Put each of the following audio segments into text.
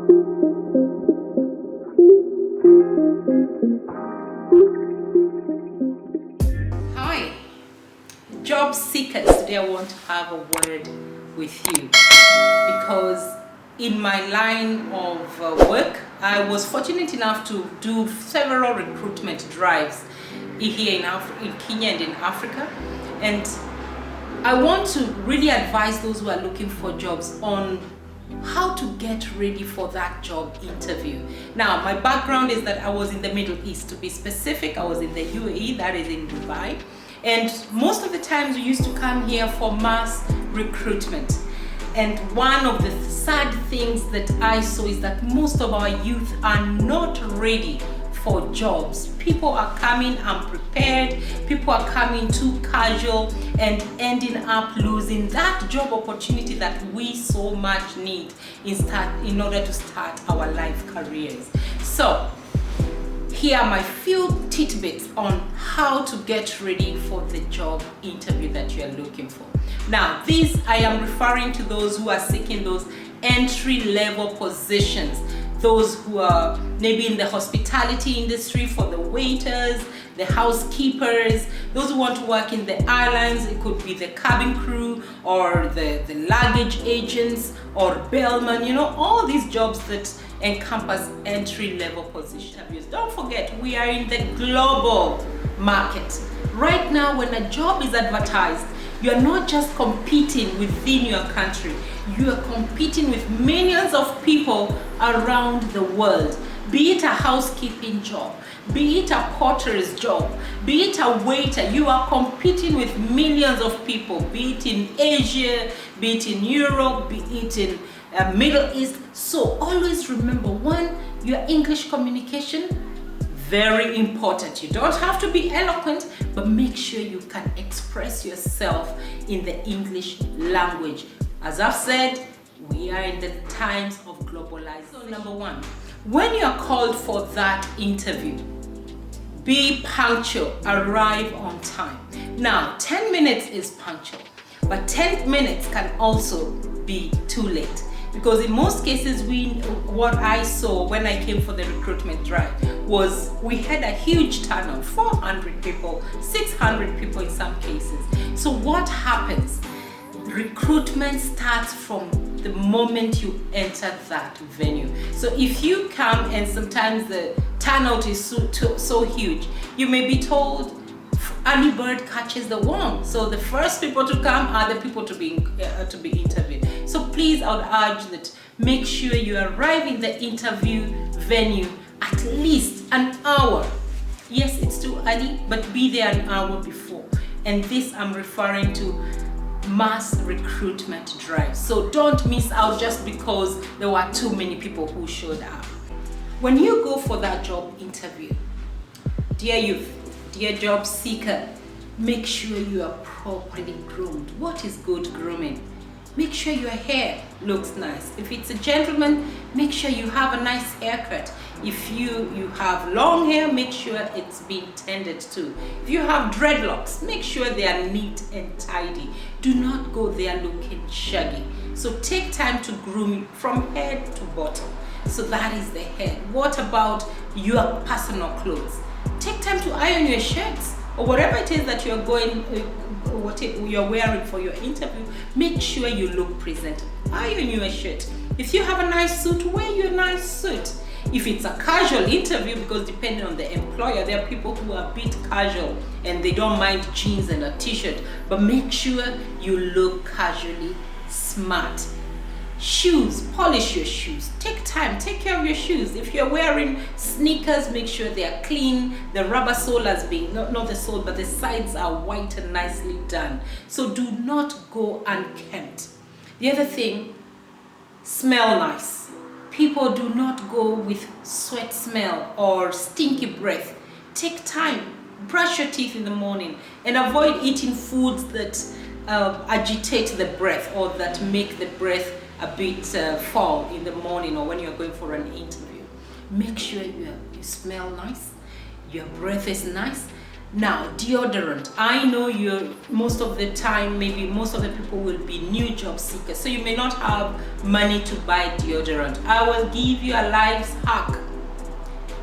Hi, job seekers. Today I want to have a word with you because in my line of work, I was fortunate enough to do several recruitment drives here in Kenya and in Africa, and I want to really advise those who are looking for jobs on how to get ready for that job interview. Now, my background is that I was in the Middle East. To be specific, I was in the UAE, that is in Dubai. And most of the times we used to come here for mass recruitment. And one of the sad things that I saw is that most of our youth are not ready for jobs. People are coming unprepared, people are coming too casual and ending up losing that job opportunity that we so much need in order to start our life careers. So here are my few tidbits on how to get ready for the job interview that you are looking for. Now, these I am referring to those who are seeking those entry-level positions, those who are maybe in the hospitality industry for the waiters, the housekeepers, those who want to work in the airlines. It could be the cabin crew or the luggage agents or bellman, all these jobs that encompass entry-level positions. Don't forget, we are in the global market. Right now, when a job is advertised, you are not just competing within your country, you are competing with millions of people around the world. Be it a housekeeping job, be it a porter's job, be it a waiter, you are competing with millions of people, be it in Asia, be it in Europe, be it in Middle East. So always remember, one, your English communication, very important. You don't have to be eloquent, but make sure you can express yourself in the English language. As I've said, we are in the times of globalization. So number one, when you are called for that interview, be punctual, arrive on time. Now, 10 minutes is punctual, but 10 minutes can also be too late. Because in most cases, what I saw when I came for the recruitment drive was we had a huge turnout, 400 people, 600 people in some cases. So what happens? Recruitment starts from the moment you enter that venue. So if you come and sometimes the turnout is so huge, you may be told early bird catches the worm. So the first people to come are the people to be interviewed. So please, I would urge that make sure you arrive in the interview venue at least an hour. Yes, it's too early, but be there an hour before. And this I'm referring to mass recruitment drive. So don't miss out just because there were too many people who showed up. When you go for that job interview, dear youth, dear job seeker, make sure you are properly groomed. What is good grooming? Make sure your hair looks nice. If it's a gentleman, make sure you have a nice haircut. If you have long hair, make sure it's being tended to. If you have dreadlocks, make sure they are neat and tidy. Do not go there looking shaggy. So take time to groom from head to bottom. So that is the head. What about your personal clothes? Take time to iron your shirts or whatever it is that you're you're wearing for your interview. Make sure you look presentable. Iron your shirt. If you have a nice suit, wear your nice suit. If it's a casual interview, because depending on the employer, there are people who are a bit casual and they don't mind jeans and a t-shirt, but make sure you look casually smart. Shoes, polish your shoes. Take time, take care of your shoes. If you're wearing sneakers, make sure they are clean. The rubber sole has been, not the sole, but the sides are white and nicely done. So do not go unkempt. The other thing, smell nice. People do not go with sweat smell or stinky breath. Take time, brush your teeth in the morning and avoid eating foods that agitate the breath or that make the breath a bit fall in the morning or when you're going for an interview. Make sure you smell nice, your breath is nice, Now, deodorant. I know most of the time, maybe most of the people will be new job seekers, so you may not have money to buy deodorant. I will give you a life hack.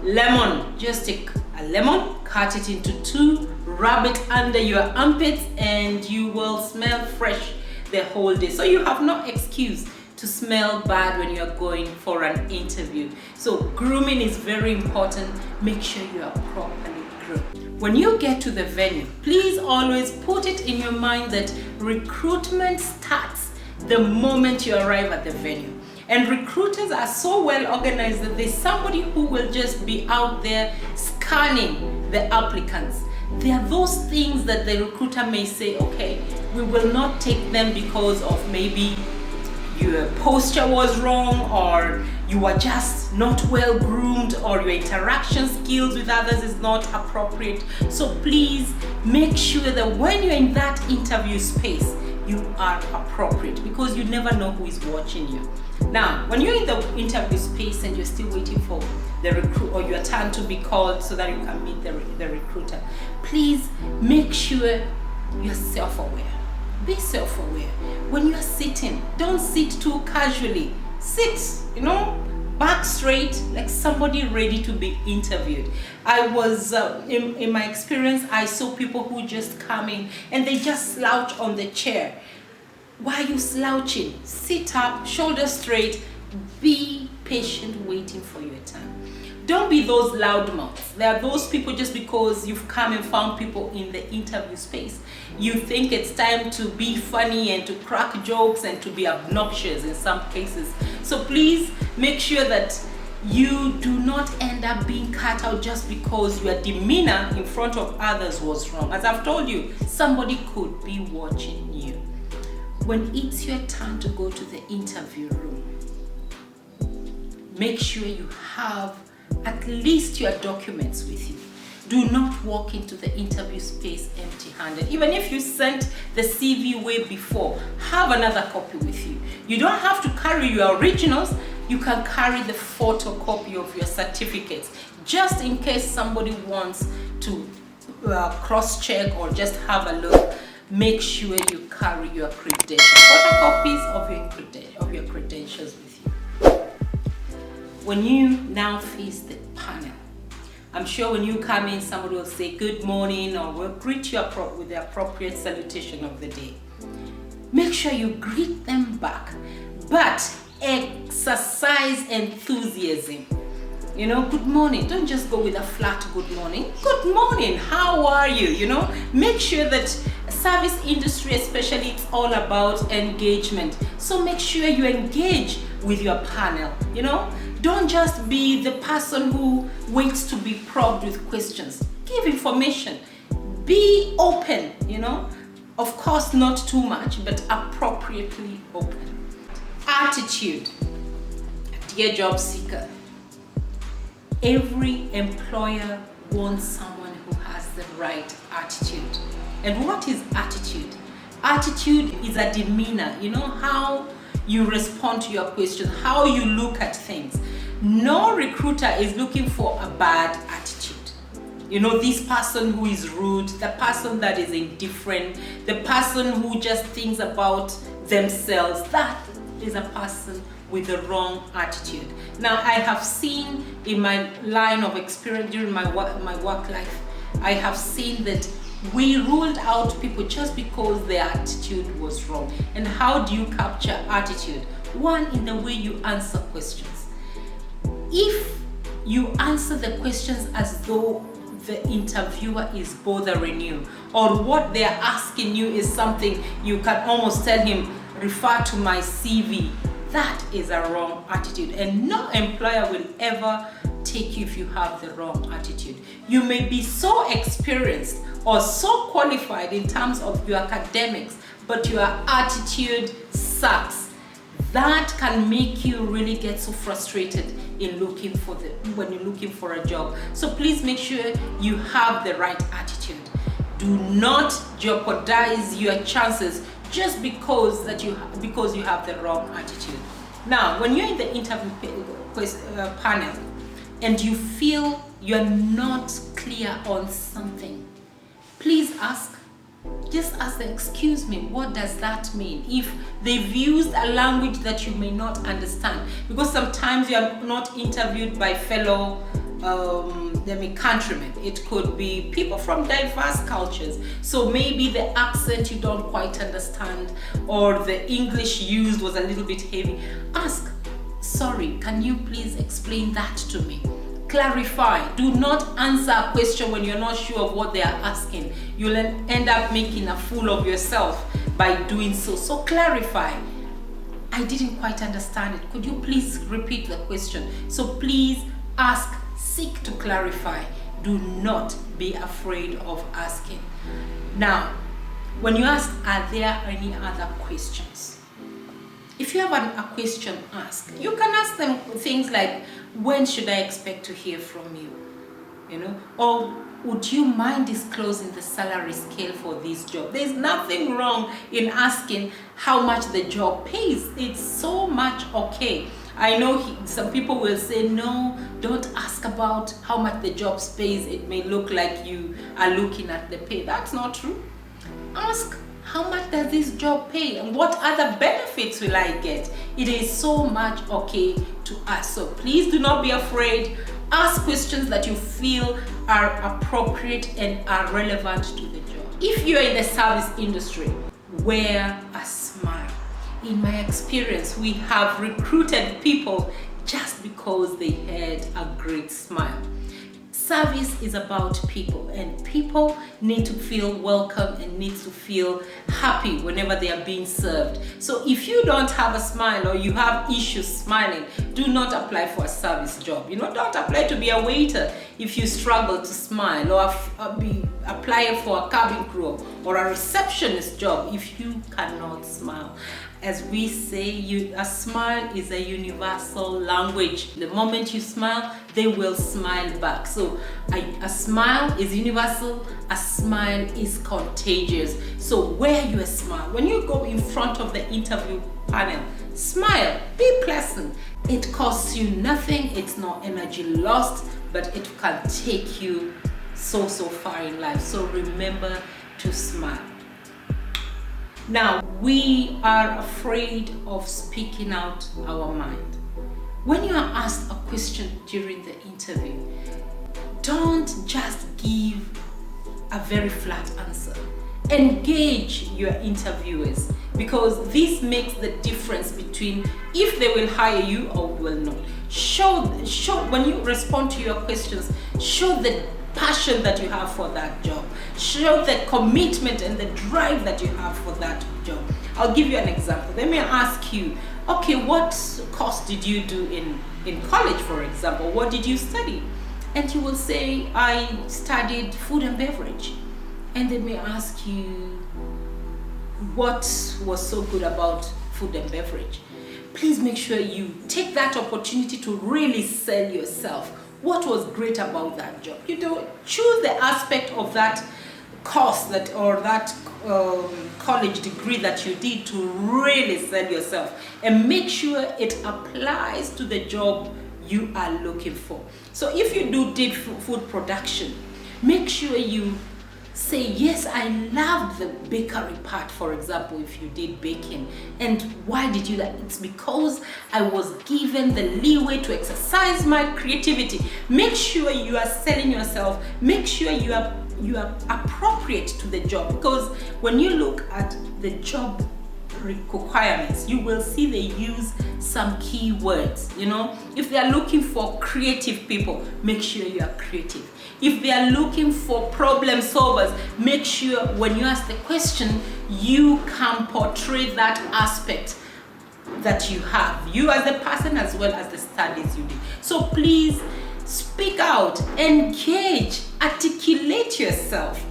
Lemon. Just take a lemon, cut it into two, rub it under your armpits, and you will smell fresh the whole day. So you have no excuse to smell bad when you are going for an interview. So grooming is very important. Make sure you are properly groomed. When you get to the venue, please always put it in your mind that recruitment starts the moment you arrive at the venue. And recruiters are so well organized that there's somebody who will just be out there scanning the applicants. There are those things that the recruiter may say, okay, we will not take them because of maybe your posture was wrong, or you are just not well groomed, or your interaction skills with others is not appropriate. So please make sure that when you're in that interview space, you are appropriate, because you never know who is watching you. Now, when you're in the interview space and you're still waiting for the recruit or your turn to be called so that you can meet the recruiter, please make sure you're self-aware. Be self-aware. When you're sitting, don't sit too casually. Sit, back straight, like somebody ready to be interviewed. I was, in my experience, I saw people who just come in and they just slouch on the chair. Why are you slouching? Sit up, shoulders straight, be patient waiting for your turn. Don't be those loudmouths. There are those people, just because you've come and found people in the interview space, you think it's time to be funny and to crack jokes and to be obnoxious in some cases. So please make sure that you do not end up being cut out just because your demeanor in front of others was wrong. As I've told you, somebody could be watching you. When it's your turn to go to the interview room, make sure you have at least your documents with you. Do not walk into the interview space empty-handed. Even if you sent the CV way before, have another copy with you. You don't have to carry your originals. You can carry the photocopy of your certificates, just in case somebody wants to cross-check or just have a look. Make sure you carry your credentials, photocopies of your credentials with you. When you now face the panel, I'm sure when you come in, somebody will say good morning or will greet you with the appropriate salutation of the day. Make sure you greet them back, but exercise enthusiasm. Good morning. Don't just go with a flat good morning. Good morning. How are you? Make sure that service industry especially, it's all about engagement. So make sure you engage with your panel. Don't just be the person who waits to be probed with questions. Give information. Be open, Of course, not too much, but appropriately open. Attitude. Dear job seeker, every employer wants someone who has the right attitude. And what is attitude? Attitude is a demeanor, how you respond to your questions, how you look at things. No recruiter is looking for a bad attitude. This person who is rude, the person that is indifferent, the person who just thinks about themselves, that is a person with the wrong attitude. Now, I have seen in my line of experience during my work life, I have seen that we ruled out people just because their attitude was wrong. And how do you capture attitude? One, in the way you answer questions. If you answer the questions as though the interviewer is bothering you, or what they're asking you is something you can almost tell him, refer to my CV, that is a wrong attitude. And no employer will ever take you if you have the wrong attitude. You may be so experienced or so qualified in terms of your academics, but your attitude sucks. That can make you really get so frustrated in when you're looking for a job. So please make sure you have the right attitude. Do not jeopardize your chances just because you have the wrong attitude. Now, when you're in the interview panel and you feel you're not clear on something, please ask. Just ask them, excuse me, what does that mean? If they've used a language that you may not understand, because sometimes you are not interviewed by fellow countrymen. It could be people from diverse cultures. So maybe the accent you don't quite understand, or the English used was a little bit heavy. Ask, sorry, can you please explain that to me? Clarify. Do not answer a question when you're not sure of what they are asking. You'll end up making a fool of yourself by doing so. So clarify. I didn't quite understand it. Could you please repeat the question? So please ask, seek to clarify. Do not be afraid of asking. Now, when you ask, are there any other questions? If you have a question, ask. You can ask them things like, when should I expect to hear from you? Or would you mind disclosing the salary scale for this job? There's nothing wrong in asking how much the job pays. It's so much okay. I know some people will say, no, don't ask about how much the job pays. It may look like you are looking at the pay. That's not true. Ask, how much does this job pay, and what other benefits will I get? It is so much okay to ask. So please do not be afraid. Ask questions that you feel are appropriate and are relevant to the job. If you're in the service industry, wear a smile. In my experience, we have recruited people just because they had a great smile. Service is about people, and people need to feel welcome and need to feel happy whenever they are being served. So if you don't have a smile, or you have issues smiling, do not apply for a service job. Don't apply to be a waiter if you struggle to smile, or apply for a cabin crew or a receptionist job if you cannot smile. As we say, a smile is a universal language. The moment you smile, they will smile back. So a smile is universal, a smile is contagious. So wear your smile. When you go in front of the interview panel, smile, be pleasant. It costs you nothing, it's not energy lost, but it can take you so far in life. So remember to smile. Now, we are afraid of speaking out our mind. When you are asked a question during the interview, don't just give a very flat answer. Engage your interviewers, because this makes the difference between if they will hire you or will not. Show when you respond to your questions, show the passion that you have for that job. Show the commitment and the drive that you have for that job. I'll give you an example. They may ask you, okay, what course did you do in college, for example? What did you study? And you will say, I studied food and beverage. And they may ask you, what was so good about food and beverage? Please make sure you take that opportunity to really sell yourself. What was great about that job? Choose the aspect of that course or that college degree that you did to really sell yourself, and make sure it applies to the job you are looking for. So if you did food production, make sure you say, yes, I loved the bakery part, for example, if you did baking. And why did you that? It's because I was given the leeway to exercise my creativity. Make sure you are selling yourself. Make sure you are appropriate to the job, because when you look at the job requirements, you will see they use some key words. If they are looking for creative people, make sure you are creative. If they are looking for problem solvers, make sure when you ask the question, you can portray that aspect that you have, you as a person as well as the studies you did. So please speak out, engage, articulate yourself.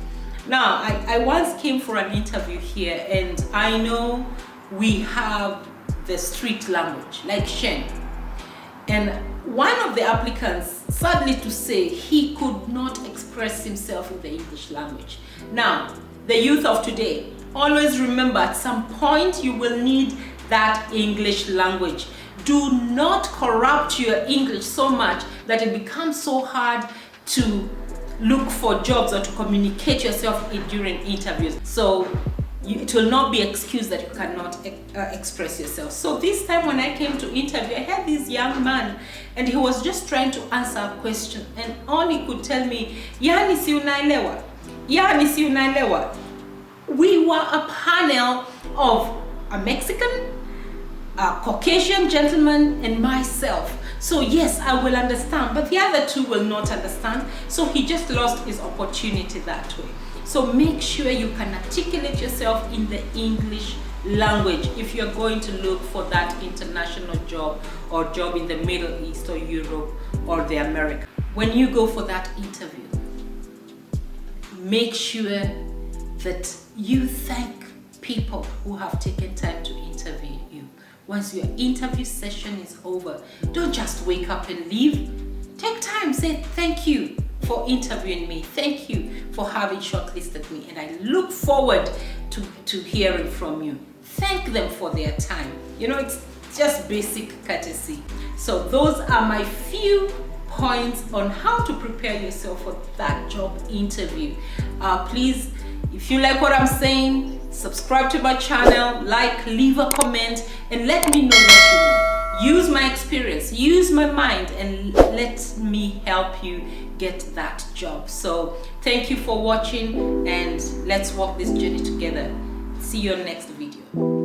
Now, I once came for an interview here, and I know we have the street language, like Shen. And one of the applicants, sadly to say, he could not express himself in the English language. Now, the youth of today, always remember, at some point you will need that English language. Do not corrupt your English so much that it becomes so hard to look for jobs or to communicate yourself during interviews. So it will not be excused that you cannot express yourself. So this time when I came to interview, I had this young man and he was just trying to answer a question, and all he could tell me, yani si unaelewa, yani si unaelewa. We were a panel of a Mexican, a Caucasian gentleman, and myself. So yes, I will understand, but the other two will not understand. So he just lost his opportunity that way. So make sure you can articulate yourself in the English language if you're going to look for that international job or job in the Middle East or Europe or the America. When you go for that interview, make sure that you thank people who have taken time to interview you. Once your interview session is over, don't just wake up and leave. Take time, say thank you for interviewing me. Thank you for having shortlisted me, and I look forward to hearing from you. Thank them for their time. You know, it's just basic courtesy. So those are my few points on how to prepare yourself for that job interview. Please, if you like what I'm saying, subscribe to my channel, like, leave a comment, and let me know what you know. Use my experience, use my mind, and let me help you get that job. So thank you for watching, and let's walk this journey together. See you on next video.